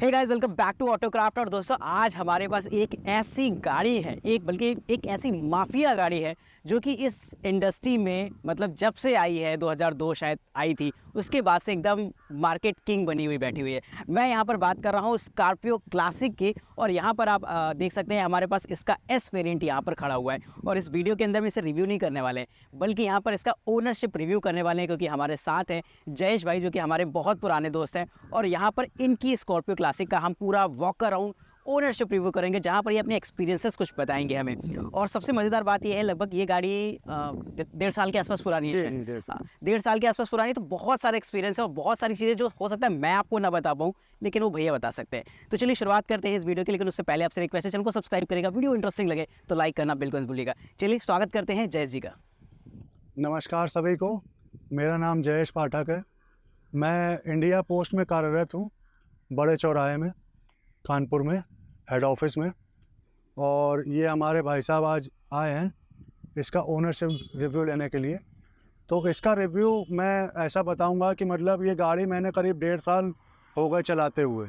Hey guys, welcome back to Autocraft. और दोस्तों, आज हमारे पास एक ऐसी गाड़ी है, बल्कि एक ऐसी माफिया गाड़ी है जो कि इस इंडस्ट्री में मतलब जब से आई है 2002 शायद आई थी, उसके बाद से एकदम मार्केट किंग बनी हुई बैठी हुई है। मैं यहाँ पर बात कर रहा हूँ स्कॉर्पियो क्लासिक की। और यहाँ पर आप देख सकते हैं हमारे पास इसका एस वेरिएंट यहाँ पर खड़ा हुआ है। और इस वीडियो के अंदर में इसे रिव्यू नहीं करने वाले हैं, बल्कि यहाँ पर इसका ओनरशिप रिव्यू करने वाले हैं, क्योंकि हमारे साथ हैं जयेश भाई, जो कि हमारे बहुत पुराने दोस्त हैं। और यहाँ पर इनकी स्कॉर्पियो क्लासिक का हम पूरा वॉक अराउंड ओनरशिप रिव्यू करेंगे, जहाँ पर ये अपने एक्सपीरियंसेस कुछ बताएंगे हमें। और सबसे मज़ेदार बात ये है, लगभग ये गाड़ी 1.5 साल के आसपास पुरानी है। जी, 1.5 साल। 1.5 साल के आसपास पुरानी, तो बहुत सारे एक्सपीरियंस है और बहुत सारी चीज़ें जो हो सकता है मैं आपको ना बता पाऊँ, लेकिन वो भैया बता सकते हैं। तो चलिए शुरुआत करते हैं इस वीडियो की, लेकिन उससे पहले आपसे रिक्वेस्ट है, चैनल को सब्सक्राइब करेगा, वीडियो इंटरेस्टिंग लगे तो लाइक करना बिल्कुल मत भूलिएगा। चलिए स्वागत करते हैं जयेश जी का। नमस्कार सभी को, मेरा नाम जयेश पाठक है। मैं इंडिया पोस्ट में कार्यरत हूँ, बड़े चौराहे में, कानपुर में, हेड ऑफिस में। और ये हमारे भाई साहब आज आए हैं इसका ओनरशिप रिव्यू लेने के लिए। तो इसका रिव्यू मैं ऐसा बताऊंगा कि मतलब ये गाड़ी मैंने करीब 1.5 साल हो गए चलाते हुए,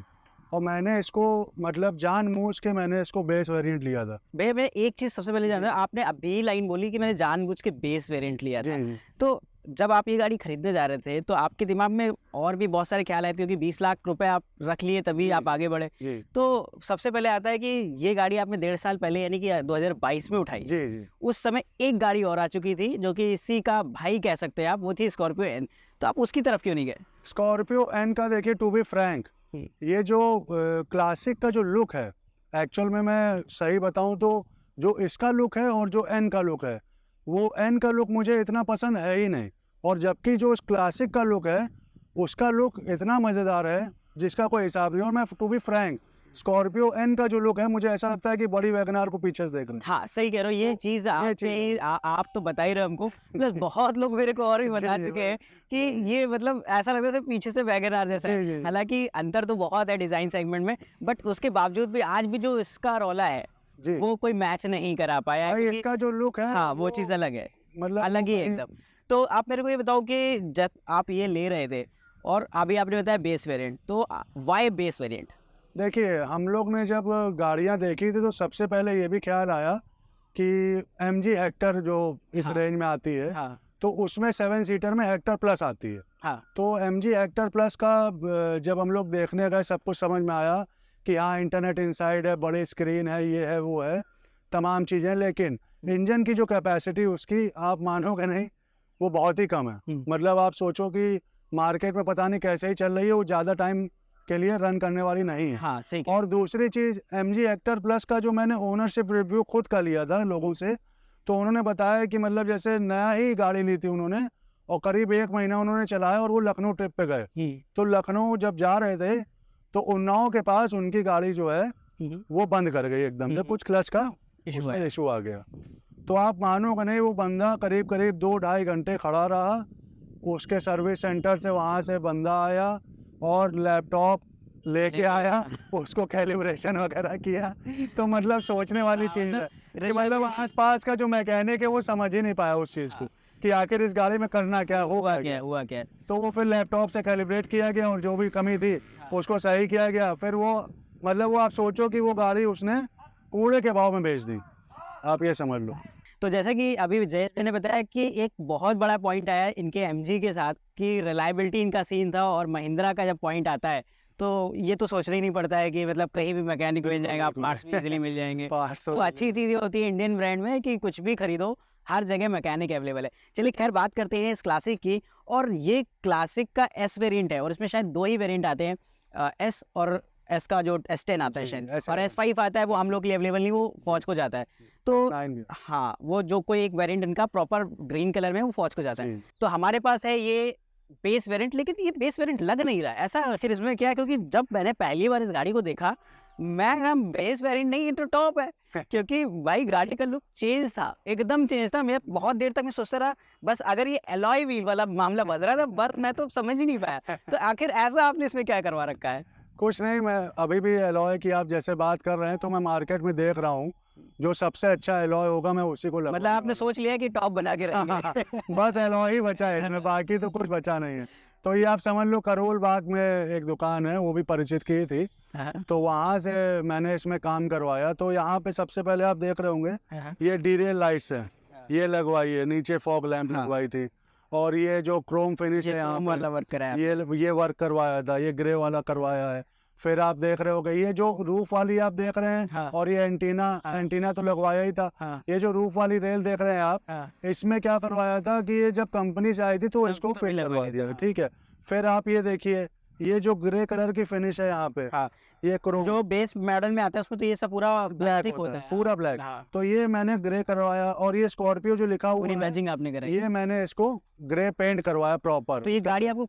और मैंने इसको मतलब जानबूझ के मैंने इसको बेस वेरिएंट लिया था। भैया मैं एक चीज़ सबसे पहले जानना, आपने अभी लाइन बोली कि मैंने जानबूझ के बेस वेरिएंट लिया था। जी। तो जब आप ये गाड़ी खरीदने जा रहे थे, तो आपके दिमाग में और भी बहुत सारे ख्याल आए थे, क्योंकि 20 लाख रुपए आप रख लिए तभी जी, आप आगे बढ़े। जी तो सबसे पहले आता है कि ये गाड़ी आपने 1.5 साल पहले यानी कि 2022 में उठाई। जी जी उस समय एक गाड़ी और आ चुकी थी जो कि इसी का भाई कह सकते हैं आप, वो थी स्कॉर्पियो एन। तो आप उसकी तरफ क्यों नहीं गए? स्कॉर्पियो एन का देखिए, टू बी फ्रैंक, ये जो क्लासिक का जो लुक है, एक्चुअल में मैं सही बताऊं तो जो इसका लुक है और जो एन का लुक है, वो एन का लुक मुझे इतना पसंद है ही नहीं। और जबकि जो क्लासिक का लुक है, उसका लुक इतना मज़ेदार है जिसका कोई हिसाब नहीं। और मैं to be frank, Scorpio N का जो लुक है, मुझे ऐसा लगता है कि बड़ी वैगनार को पीछे से देख रहे हैं। हाँ, सही कह रहे हो। ये चीज़ आप तो बता ही रहे हो हमको, प्लस बहुत लोग मेरे को और भी बता जी, चुके हैं कि ये मतलब ऐसा लग रहा था पीछे से वैगनआर जैसा जी, जी। है। हालांकि अंतर तो बहुत है डिजाइन सेगमेंट में, बट उसके बावजूद भी आज भी जो इसका रौला है जी वो कोई मैच नहीं करा पाया है, भाई, क्योंकि इसका जो लुक है हाँ वो चीज़ अलग है, मतलब अलग ही है एकदम। तो आप मेरे को ये बताओ कि जब आप ये ले रहे थे और अभी आपने बताया बेस वेरिएंट, तो वाई बेस वेरिएंट? देखिए, हम लोग ने जब गाड़ियां देखी थी तो सबसे पहले ये भी ख्याल आया कि एमजी हेक्टर जो इस हाँ। रेंज में आती है, हाँ तो उसमें 7 सीटर में हेक्टर प्लस आती है। हाँ तो एमजी हेक्टर प्लस का जब हम लोग देखने गए, सब कुछ समझ में आया कि हाँ, इंटरनेट इनसाइड है, बड़ी स्क्रीन है, ये है वो है, तमाम चीज़ें। लेकिन इंजन की जो कैपेसिटी उसकी आप मानोगे नहीं, वो बहुत ही कम है। मतलब आप सोचो कि मार्केट में पता नहीं कैसे ही चल रही है, वो ज़्यादा टाइम के लिए रन करने वाली नहीं है। हाँ सही। और दूसरी चीज़, एमजी हेक्टर प्लस का जो मैंने ओनरशिप रिव्यू खुद का लिया था लोगों से, तो उन्होंने बताया कि मतलब जैसे नया ही गाड़ी ली थी उन्होंने, और करीब 1 महीना उन्होंने चलाया और वो लखनऊ ट्रिप पे गए। तो लखनऊ जब जा रहे थे तो उन्नाव के पास उनकी गाड़ी जो है वो बंद कर गई एकदम से, कुछ क्लच का उसमें इशू आ गया। तो आप मानोगे नहीं, वो बंदा करीब करीब 2-2.5 घंटे खड़ा रहा। उसके सर्विस सेंटर से वहाँ से बंदा आया और लैपटॉप लेके आया, उसको कैलिब्रेशन वगैरह किया। तो मतलब सोचने वाली चीज़ है कि मतलब आसपास का जो मैकेनिक है वो समझ ही नहीं पाया उस चीज़ को कि आखिर इस गाड़ी में करना क्या हुआ क्या। तो वो फिर लैपटॉप से कैलिब्रेट किया गया और जो भी कमी थी उसको सही किया गया। फिर वो मतलब वो आप सोचो कि वो गाड़ी उसने कूड़े के भाव में बेच दी, आप ये समझ लो। तो जैसा कि अभी जयेश ने बताया कि एक बहुत बड़ा पॉइंट आया इनके एमजी के साथ कि रिलायबिलिटी इनका सीन था, और महिंद्रा का जब पॉइंट आता है तो ये तो सोचना ही नहीं पड़ता है कि मतलब कहीं भी मैकेनिक मिल जाएगा, पार्ट्स भी इजीली मिल जाएंगे। तो अच्छी चीज़ ये होती है इंडियन ब्रांड में कि कुछ भी खरीदो, हर जगह मैकेनिक अवेलेबल है। चलिए खैर, बात करते हैं इस क्लासिक की। और ये क्लासिक का एस वेरिएंट है, और इसमें शायद 2 ही वेरिएंट आते हैं, एस और एस का जो S10 आता है शायद, और S5 आता है, वो हम लोग के लिए अवेलेबल नहीं, वो फौज को जाता है। तो हाँ, वो जो कोई एक वेरिएंट इनका प्रॉपर ग्रीन कलर में वो फौज को जाता है। तो हमारे पास है ये बेस वेरिएंट, लेकिन ये बेस वेरिएंट लग नहीं रहा है ऐसा। आखिर इसमें क्या है? क्योंकि जब मैंने पहली बार इस गाड़ी को देखा, मैं कहा बेस वेरिएंट नहीं, ये तो टॉप है। क्योंकि भाई गाड़ी का लुक चेंज था, एकदम चेंज था। मैं बहुत देर तक मैं सोचता रहा, बस अगर ये एलॉय व्हील वाला मामला बज रहा था, बस मैं तो समझ ही नहीं पाया। तो आखिर ऐसा आपने इसमें क्या करवा रखा है? कुछ नहीं, मैं अभी भी एलॉय की आप जैसे बात कर रहे हैं तो मैं मार्केट में देख रहा हूँ, जो सबसे अच्छा एलॉय होगा मैं उसी को मतलब आपने सोच लिया कि टॉप बना के रखेंगे? बस एलॉय ही बचा है इसमें, बाकी तो कुछ बचा नहीं है। तो ये आप समझ लो, करोल बाग में एक दुकान है, वो भी परिचित की थी, हाँ, तो वहाँ से मैंने इसमें काम करवाया। तो यहाँ पे सबसे पहले आप देख रहे होंगे हाँ, ये डीरेल लाइट्स है, ये लगवाई है, नीचे फॉग लैंप हाँ। लगवाई थी, और ये जो क्रोम फिनिश ये है यहाँ क्रोम वाला वर्क कराया ये वर्क करवाया था, ये ग्रे वाला करवाया है। फिर आप देख रहे होगे ये जो रूफ वाली आप देख रहे हैं, हाँ। और ये एंटीना हाँ। एंटीना तो लगवाया ही था। हाँ, ये जो रूफ वाली रेल देख रहे हैं आप, हाँ, इसमें क्या करवाया था कि ये जब कंपनी से आई थी तो इसको तो भी फिट लगवाया करवा था, दिया, हाँ। ठीक है। फिर आप ये देखिए, ये जो ग्रे कलर की फिनिश है यहाँ पे, हाँ। ये क्रोम जो बेस मॉडल में आता है उसमें तो ये सब पूरा ब्लैक प्लास्टिक होता होता है, है। पूरा ब्लैक। हाँ, तो ये मैंने ग्रे करवाया, और ये स्कॉर्पियो जो लिखा हुआ पूरी है, मैचिंग आपने कराई। ये मैंने इसको ग्रे पेंट करवाया प्रॉपर। तो ये गाड़ी आपको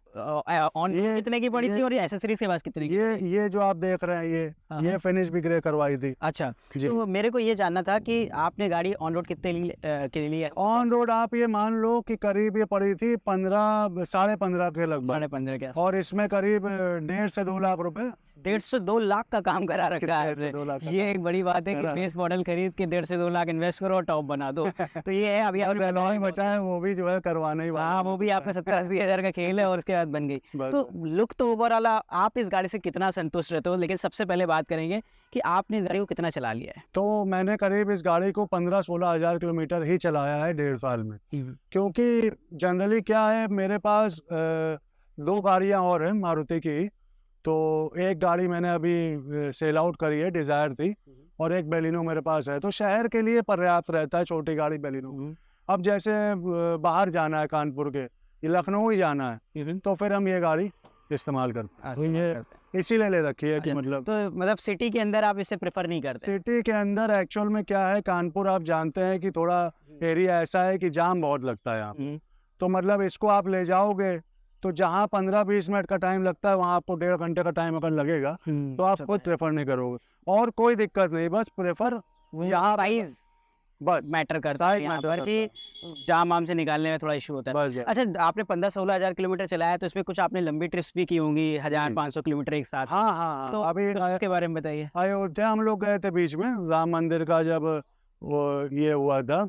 ऑन ये- कितने की पड़ी थी ये- और ये एसेसरीज के पास कितने की? ये जो आप देख रहे हैं, हाँ, ये हाँ। फिनिश भी ग्रे करवाई थी अच्छा, जी। तो मेरे को ये जानना था कि आपने गाड़ी ऑन रोड कितने के लिए ऑन रोड आप ये मान लो कि करीब ये पड़ी थी 15-15.5 के लगभग, 15.5 के आसपास। और इसमें करीब 1.5 से 2 लाख रुपए 1.5 से 2 लाख का काम करा रखा है 1.5 से 2 लाख का ये एक बड़ी बात है कि करा। बेस मॉडल खरीद के 1.5 से 2 लाख इन्वेस्ट करो और टॉप बना दो। तो ये है अभी आपने एलॉय बचा है, वो भी जो है करवाने ही वाला हाँ, वो भी आपका 70-80 हज़ार का खेल है और उसके बाद बन गई। बस, तो लुक तो ओवरऑल आप इस गाड़ी से कितना संतुष्ट रहते हो, लेकिन सबसे पहले बात करेंगे कि आपने इस गाड़ी को कितना चला लिया है? तो मैंने करीब इस गाड़ी को 15-16 हज़ार किलोमीटर ही चलाया है 1.5 साल में। क्योंकि जनरली क्या है, मेरे पास 2 गाड़ियाँ और हैं मारुति की। तो एक गाड़ी मैंने अभी सेल आउट करी है, डिज़ायर थी, और एक बेलिनो मेरे पास है। तो शहर के लिए पर्याप्त रहता है छोटी गाड़ी बेलिनो। अब जैसे बाहर जाना है, कानपुर के, ये लखनऊ ही जाना है, तो फिर हम ये गाड़ी इस्तेमाल करते हैं। तो ये इसीलिए ले रखी है कि मतलब तो मतलब सिटी के अंदर आप इसे प्रेफर नहीं करते? सिटी के अंदर एक्चुअल में क्या है, कानपुर आप जानते हैं कि थोड़ा एरिया ऐसा है कि जाम बहुत लगता है यहाँ। तो मतलब इसको आप ले जाओगे तो जहाँ 15-20 मिनट का टाइम लगता है, वहाँ आपको 1.5 घंटे का टाइम अगर लगेगा तो आप खुद प्रेफर नहीं करोगे। और कोई दिक्कत नहीं, बस प्रेफर यहाँ प्राइस बस मैटर करता है साइज यहाँ मैटर पर कि जाम आम से निकालने में थोड़ा इशू होता है। बस अच्छा, आपने 15-16 हज़ार किलोमीटर चलाया तो इसमें कुछ आपने लंबी ट्रिप्स भी की होंगी, 1500 किलोमीटर एक साथ। हाँ हाँ तो हाँ। अभी उसके बारे में बताइए। अयोध्या हम लोग गए थे बीच में, राम मंदिर का जब वो ये हुआ था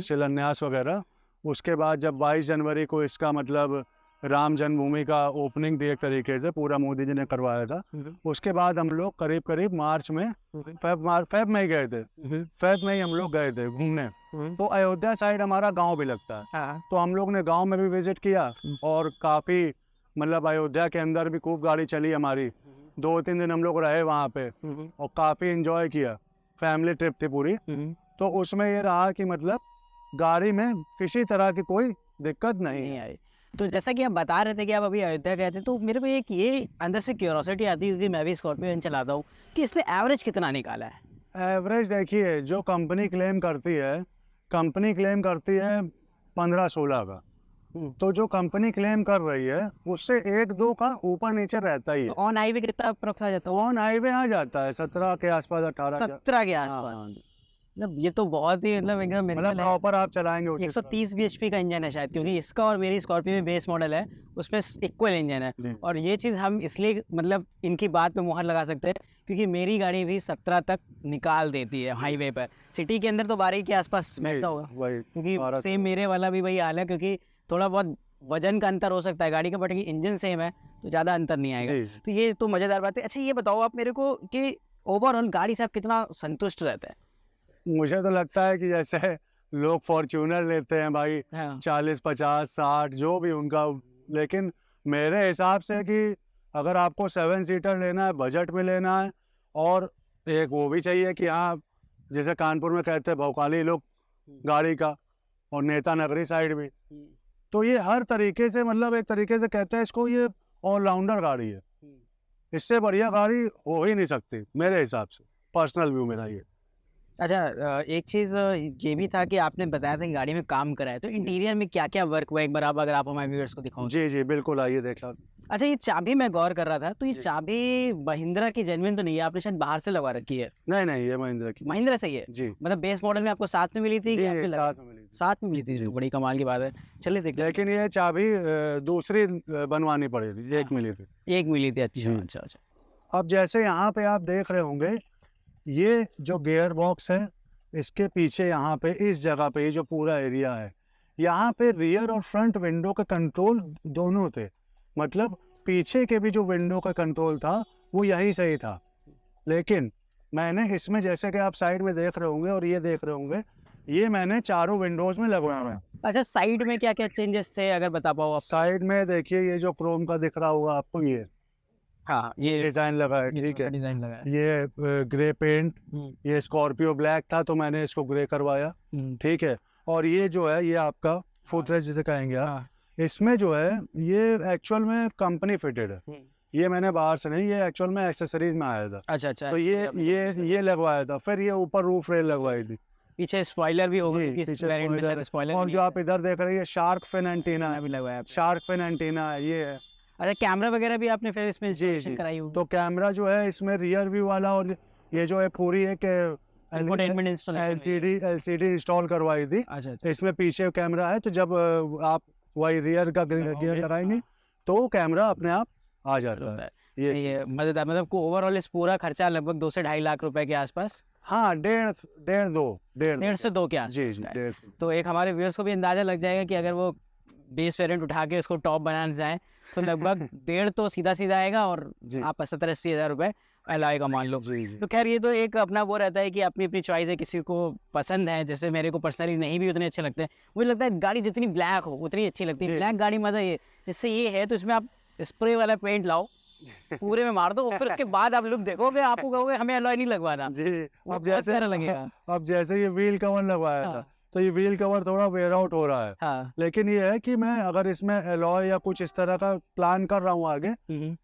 शिलान्यास वगैरह, उसके बाद जब 22 जनवरी को इसका मतलब राम जन्मभूमि का ओपनिंग थी एक तरीके से, पूरा मोदी जी ने करवाया था। उसके बाद हम लोग करीब करीब मार्च में फेब में ही गए थे, फेब में ही हम लोग गए थे घूमने। तो अयोध्या साइड हमारा गांव भी लगता है, हाँ, तो हम लोग ने गांव में भी विजिट किया, और काफ़ी मतलब अयोध्या के अंदर भी खूब गाड़ी चली हमारी। 2-3 दिन हम लोग रहे वहाँ पे, और काफ़ी इंजॉय किया, फैमिली ट्रिप थी पूरी। तो उसमें ये रहा कि मतलब गाड़ी में किसी तरह की कोई दिक्कत नहीं नहीं है। आई। तो जैसा कि आप बता रहे थे कि आप अभी अयोध्या गए थे, तो मेरे को एक ये अंदर से क्यूरोसिटी आती है, क्योंकि मैं भी स्कॉर्पियो चलाता हूँ, कि इसने एवरेज कितना निकाला है? एवरेज देखिए, जो कंपनी क्लेम करती है 15-16 का। तो जो कंपनी क्लेम कर रही है उससे 1-2 का ऊपर नीचे रहता ही है। ऑन हाईवे कितना अप्रोक्स आ जाता है? ऑन हाईवे आ जाता है 17 के आसपास, 18 के 17 के आसपास। मतलब ये तो बहुत ही मतलब एकदम मतलब मिनिमल है। प्रॉपर आप चलाएंगे उसी 130 bhp का इंजन है शायद, क्योंकि इसका और मेरी स्कॉर्पियो में बेस मॉडल है, उसमें इक्वल इंजन है। जी। और ये चीज़ हम इसलिए मतलब इनकी बात पे मुहर लगा सकते हैं, क्योंकि मेरी गाड़ी भी 17 तक निकाल देती है हाईवे पर। सिटी के अंदर तो 12 के आसपास बैठता होगा, वही क्योंकि सेम मेरे वाला भी वही हाल है, क्योंकि थोड़ा बहुत वजन का अंतर हो सकता है गाड़ी का, बट इंजन सेम है तो ज़्यादा अंतर नहीं आएगा। जी। तो ये तो मज़ेदार बात है। अच्छा, ये बताओ आप मेरे को कि ओवरऑल गाड़ी से आप कितना संतुष्ट रहते हैं? मुझे तो लगता है कि जैसे लोग फॉर्च्यूनर लेते हैं भाई, हाँ। 40, 50, 60 जो भी उनका, लेकिन मेरे हिसाब से कि अगर आपको 7 सीटर लेना है, बजट में लेना है, और एक वो भी चाहिए कि हाँ, जैसे कानपुर में कहते हैं भौकाली लोग गाड़ी का, और नेता नगरी साइड भी, तो ये हर तरीके से मतलब एक तरीके से कहते हैं इसको, ये ऑलराउंडर गाड़ी है। इससे बढ़िया गाड़ी हो ही नहीं सकती मेरे हिसाब से, पर्सनल व्यू मेरा ये। अच्छा, एक चीज़ ये भी था कि आपने बताया था कि गाड़ी में काम करा है, तो इंटीरियर में क्या क्या वर्क हुआ, एक बार आप अगर आप हमारे व्यूअर्स को दिखाओ। जी जी बिल्कुल, आइए देख लो। अच्छा, ये चाबी मैं गौर कर रहा था, तो ये जी। चाबी महिंद्रा की जेन्युइन तो नहीं है, आपने शायद बाहर से लगा रखी है। नहीं नहीं, ये महिंद्रा की। महिंद्रा से ही है? जी मतलब बेस मॉडल में आपको साथ में मिली थी कि जी, आपके साथ में मिली थी। साथ में मिली थी? तो बड़ी कमाल की बात है। चलिए देखते हैं। लेकिन ये चाबी दूसरी बनवानी पड़ी थी, एक मिली थी। एक मिली थी? अच्छा जी। अच्छा अच्छा। अब जैसे यहाँ पे आप देख रहे होंगे, ये जो गियर बॉक्स है, इसके पीछे यहाँ पे इस जगह पे ये जो पूरा एरिया है, यहाँ पे रियर और फ्रंट विंडो का कंट्रोल दोनों थे। मतलब पीछे के भी जो विंडो का कंट्रोल था वो यहीं से ही था। लेकिन मैंने इसमें जैसे कि आप साइड में देख रहे होंगे और ये देख रहे होंगे, ये मैंने चारों विंडोज में लगवाया हुआ है। अच्छा, साइड में क्या क्या चेंजेस थे अगर बता पाओ आप? साइड में देखिए ये जो क्रोम का दिख रहा होगा आपको, ये हाँ, ये डिजाइन लगा है, ठीक है। डिजाइन लगा है। ये ग्रे पेंट, ये स्कॉर्पियो ब्लैक था तो मैंने इसको ग्रे करवाया, ठीक है। और ये जो है ये आपका फुटरेस्ट जिसे कहेंगे आप, हाँ, इसमें जो है ये एक्चुअल में कंपनी फिटेड है, ये मैंने बाहर से नहीं, ये एक्चुअल में एक्सेसरीज में आया था। अच्छा अच्छा। तो ये लगवाया था। फिर ये ऊपर रूफ रेल लगवाई थी, पीछे स्पॉइलर भी होगा जी, कि पीछे वेरिएंट में spoiler। शायद स्पॉइलर और जो आप इधर देख रहे हैं ये शार्क फिन एंटीना है, भी लगवाया आपने। शार्क फिन एंटीना है ये है। अच्छा, कैमरा वगैरह भी आपने फिर इसमें जी इंस्टॉलेशन जी। कराई होगी? तो कैमरा जो है इसमें रियर व्यू वाला, और ये जो है पूरी एक इंफोटेनमेंट इंस्टॉलेशन। एलसीडी इंस्टॉल करवाई थी। अच्छा अच्छा। इसमें पीछे कैमरा है, तो जब आप वही रियर का गियर लगाएंगे तो कैमरा अपने आप आ जाता है। ये मतलब को ओवरऑल इस पूरा खर्चा लगभग 2 से 2.5 लाख रुपए के आसपास। हाँ, डेढ़ से 2 के जी आसपास जी, का है। 1.5। तो एक हमारे व्यूअर्स को भी अंदाजा लग जाएगा कि अगर वो बेस वेरिएंट उठा के इसको टॉप बनाने जाए तो लगभग 1.5 तो सीधा सीधा आएगा, और जी। आप 70-80 हज़ार रुपए एलॉय का मान लो। जी जी। तो खैर ये तो एक अपना वो रहता है कि अपनी अपनी चॉइस है, किसी को पसंद है। जैसे मेरे को पर्सनली नहीं भी उतने अच्छे लगते हैं, मुझे लगता है गाड़ी जितनी ब्लैक हो उतनी अच्छी लगती है। जी, ब्लैक गाड़ी मजा ये इससे ये है, तो इसमें आप स्प्रे वाला पेंट लाओ, पूरे में मार दो, फिर उसके बाद आप लुक देखोगे, आपको कहोगे हमें एलॉय नहीं लगवाना, जी। वो अब बहुत जैसे प्यारा लगेगा। अब जैसे ये व्हील कवर लगवाया था, हाँ। तो ये व्हील कवर थोड़ा वेयर आउट हो रहा है। हाँ। लेकिन ये है कि मैं अगर इसमें एलॉय या कुछ इस तरह का प्लान कर रहा हूँ आगे,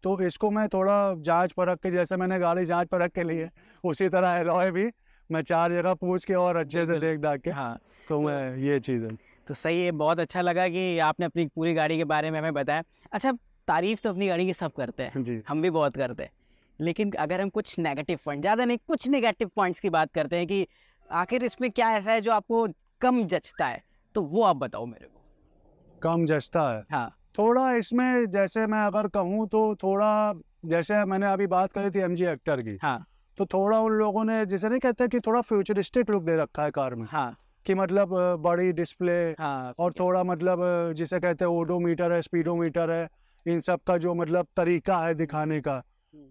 तो इसको मैं थोड़ा जांच परख के, जैसे मैंने गाड़ी जांच परख के ली है, उसी तरह एलॉय भी मैं 4 जगह पूछ के और अच्छे से देख दाख के, हाँ, तो मैं ये चीज़ है। तो सही है। बहुत अच्छा लगा कि आपने अपनी पूरी गाड़ी के बारे में हमें बताया। अच्छा, तारीफ तो अपनी गाड़ी की सब करते हैं, जी। हम भी बहुत करते हैं, लेकिन अगर हम कुछ नेगेटिव पॉइंट, ज़्यादा नहीं, कुछ नेगेटिव पॉइंट्स की बात करते हैं कि आखिर इसमें क्या ऐसा है जो आपको कम जचता है, तो वो आप बताओ मेरे को। कम जचता है हाँ। थोड़ा इसमें, जैसे मैं अगर कहूँ तो थोड़ा, जैसे मैंने अभी बात करी थी एमजी हेक्टर की, हाँ। तो थोड़ा उन लोगों ने, जैसे नहीं कहते कि थोड़ा फ्यूचरिस्टिक लुक दे रखा है कार में, हाँ। कि मतलब बड़ी डिस्प्ले, हाँ। और थोड़ा मतलब जिसे कहते हैं ओडोमीटर है, स्पीडोमीटर है, इन सब का जो मतलब तरीका है दिखाने का,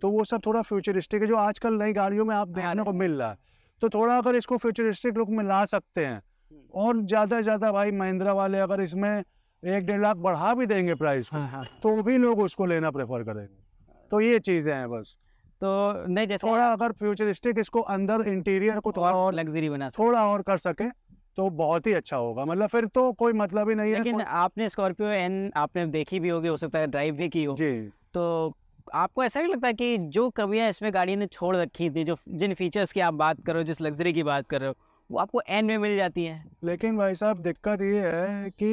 तो वो सब थोड़ा फ्यूचरिस्टिक है, जो आजकल नई गाड़ियों में आप देखने को मिल रहा है। तो थोड़ा अगर इसको फ्यूचरिस्टिक लुक में ला सकते हैं, और ज़्यादा से ज़्यादा भाई महिंद्रा वाले अगर इसमें 1-1.5 लाख बढ़ा भी देंगे प्राइस को, हाँ। तो भी लोग उसको लेना प्रेफर करेंगे। तो ये चीज़ें हैं बस। तो नहीं, जैसे थोड़ा अगर फ्यूचरिस्टिक इसको अंदर इंटीरियर को थोड़ा और लग्जरी बना सकते थोड़ा और कर सके तो बहुत ही अच्छा होगा, मतलब फिर तो कोई मतलब ही नहीं है। लेकिन आपने स्कॉर्पियो एन आपने देखी भी होगी, हो सकता है ड्राइव भी की हो, जी। तो आपको ऐसा नहीं लगता कि जो कमियां इसमें गाड़ी ने छोड़ रखी थी, जो जिन फीचर्स की आप बात कर रहे हो, जिस लग्जरी की बात कर रहे हो, वो आपको एन में मिल जाती है? लेकिन भाई साहब दिक्कत ये है कि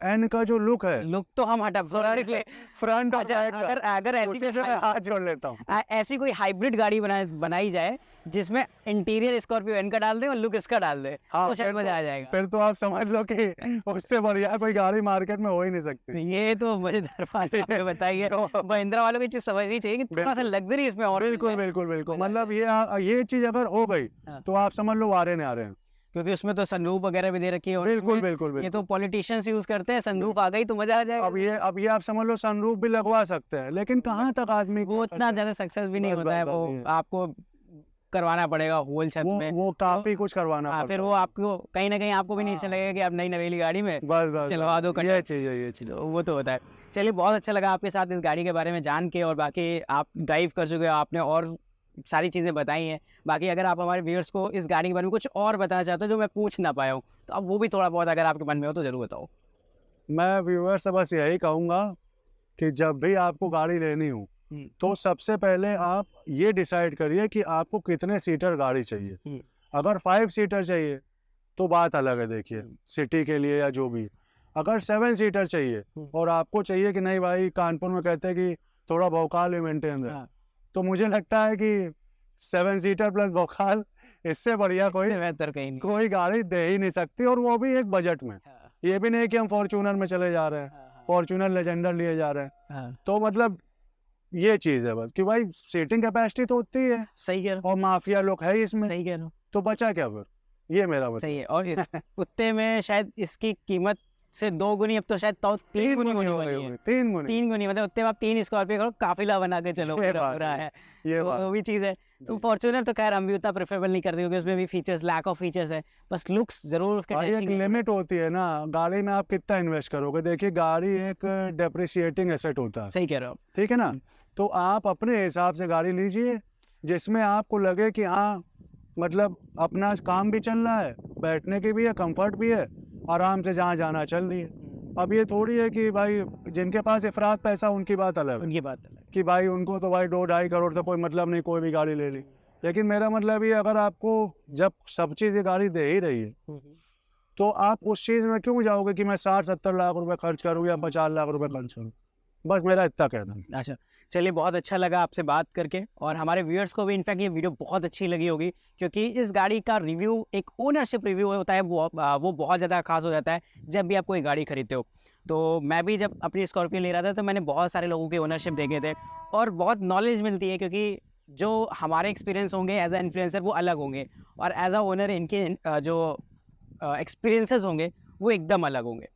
एन का जो लुक है, लुक तो हम हटा फ्रंट और अच्छा, बैक का, अगर ऐसी उसी से मैं हाथ जोड़ लेता हूँ। ऐसी कोई हाइब्रिड गाड़ी बनाई जाए जिसमें इंटीरियर स्कॉर्पियो एन का डाल दे और लुक इसका डाल दे, तो शायद मजा आ जाएगा। फिर तो आप समझ लो कि उससे बढ़िया कोई गाड़ी मार्केट में हो ही नहीं सकती। तो ये तो मजेदार बात आपने बताई है। महिंद्रा वालों को ये चीज समझनी चाहिए कि थोड़ा सा लग्जरी इसमें और बिल्कुल बिल्कुल बिल्कुल, मतलब ये चीज अगर हो गई तो आप समझ लो वारे नहीं आ रहे हैं, क्योंकि उसमें तो सनरूफ वगैरह भी दे रखी है। और बिल्कुल इसमें बिल्कुल ये तो पॉलिटिशियंस यूज करते हैं, सनरूफ आ गई तो मजा आ जाएगा। अब ये आप समझ लो सनरूफ भी लगवा सकते हैं, लेकिन कहाँ तक आदमी वो उतना ज्यादा सक्सेस भी नहीं होता है, वो आपको करवाना पड़ेगा होल छत में, वो काफी कुछ करवाना हाँ, पड़ता फिर वो आपको कहीं ना कहीं आपको भी नहीं अच्छा लगेगा कि आप नई नवेली गाड़ी में बस चलवा दो। ये चीज वो तो होता है। चलिए, बहुत अच्छा लगा आपके साथ इस गाड़ी के बारे में जान के, और बाकी आप ड्राइव कर चुके हो, आपने और सारी चीज़ें बताई हैं। बाकी अगर आप हमारे व्यूअर्स को इस गाड़ी के बारे में कुछ और बताना चाहते हो जो मैं पूछ ना पाया हूँ, तो आप वो भी थोड़ा बहुत अगर आपके मन में हो तो ज़रूर बताओ। मैं व्यूअर से बस यही कहूँगा कि जब भी आपको गाड़ी लेनी हो तो सबसे पहले आप ये डिसाइड करिए कि आपको कितने सीटर गाड़ी चाहिए। अगर 5 सीटर चाहिए तो बात अलग है, देखिए सिटी के लिए या जो भी। अगर 7 सीटर चाहिए और आपको चाहिए कि नहीं भाई, कानपुर में कहते हैं कि थोड़ा भौकाल भी मेंटेन है, तो मुझे लगता है कि 7 सीटर प्लस भौकाल, इससे बढ़िया कोई गाड़ी दे ही नहीं सकती, और वो भी एक बजट में। ये भी नहीं कि हम फॉर्च्यूनर में चले जा रहे हैं, फॉर्च्यूनर लेजेंडर लिए जा रहे हैं, तो मतलब ये चीज है बस कि भाई सीटिंग कैपेसिटी तो उतनी है। सही कह रहे हो। और माफिया लोग है इसमें। सही कह रहे हो। तो बचा क्या फिर, ये मेरा मतलब। सही है। और उतने में शायद इसकी कीमत से 2 गुनी, अब तो शायद तो 3 गुनी होने वाली है। 3 गुनी। 3 गुनी मतलब उतने में आप 3 स्कॉर्पियो करो, काफिला बना के चलो, ये पूरा बात पूरा है, है। ये तो बात वो भी चीज़ है। तो फॉर्च्यूनर तो खैर हम भी उतना प्रेफरेबल नहीं करते क्योंकि उसमें भी फीचर्स, लैक ऑफ फीचर्स है। बस लुक्स जरूर उसके भाई एक टेस्टिंग लिमिट होती है ना, गाड़ी में आप कितना इन्वेस्ट करोगे। देखिए गाड़ी एक डेप्रिसिएटिंग एसेट होता है, सही कह रहे हो। ठीक है ना। तो आप अपने हिसाब से गाड़ी लीजिए जिसमें आपको लगे कि हाँ मतलब अपना काम भी चल रहा है, बैठने की भी है, कंफर्ट भी है, आराम से जहाँ जाना चल दिए। अब ये थोड़ी है कि भाई जिनके पास इफरात पैसा उनकी बात अलग है उनकी बात अलग कि भाई उनको तो भाई 2-2.5 करोड़ से कोई मतलब नहीं, कोई भी गाड़ी ले ली। लेकिन मेरा मतलब ये, अगर आपको जब सब चीज़ ये गाड़ी दे ही रही है है। तो आप उस चीज़ में क्यों जाओगे कि मैं 60-70 लाख रुपए खर्च करूँ या 50 लाख रुपए खर्च करूँ। बस मेरा इतना कहना है। अच्छा, चलिए बहुत अच्छा लगा आपसे बात करके, और हमारे व्यूअर्स को भी इनफैक्ट ये वीडियो बहुत अच्छी लगी होगी क्योंकि इस गाड़ी का रिव्यू एक ओनरशिप रिव्यू होता है, वो बहुत ज़्यादा खास हो जाता है जब भी आप कोई गाड़ी खरीदते हो। तो मैं भी जब अपनी स्कॉर्पियो ले रहा था तो मैंने बहुत सारे लोगों के ओनरशिप देखे थे और बहुत नॉलेज मिलती है क्योंकि जो हमारे एक्सपीरियंस होंगे एज अ इन्फ्लुएंसर वो अलग होंगे और एज अ ओनर इनके जो एक्सपीरियंसेस होंगे वो एकदम अलग होंगे।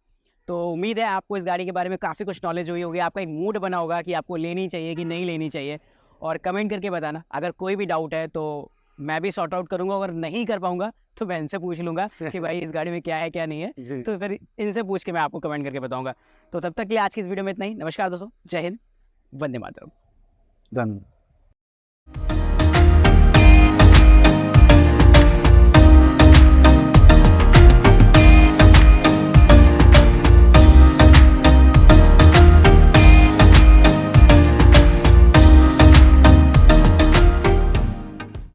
तो उम्मीद है आपको इस गाड़ी के बारे में काफ़ी कुछ नॉलेज हुई होगी, आपका एक मूड बना होगा कि आपको लेनी चाहिए कि नहीं लेनी चाहिए, और कमेंट करके बताना। अगर कोई भी डाउट है तो मैं भी सॉर्ट आउट करूँगा, अगर नहीं कर पाऊँगा तो मैं इनसे पूछ लूँगा कि भाई इस गाड़ी में क्या है क्या नहीं है, जी तो फिर इनसे पूछ के मैं आपको कमेंट करके बताऊँगा। तो तब तक के लिए आज की इस वीडियो में इतना ही। नमस्कार दोस्तों, जय हिंद, वंदे मातरम। धन्यवाद।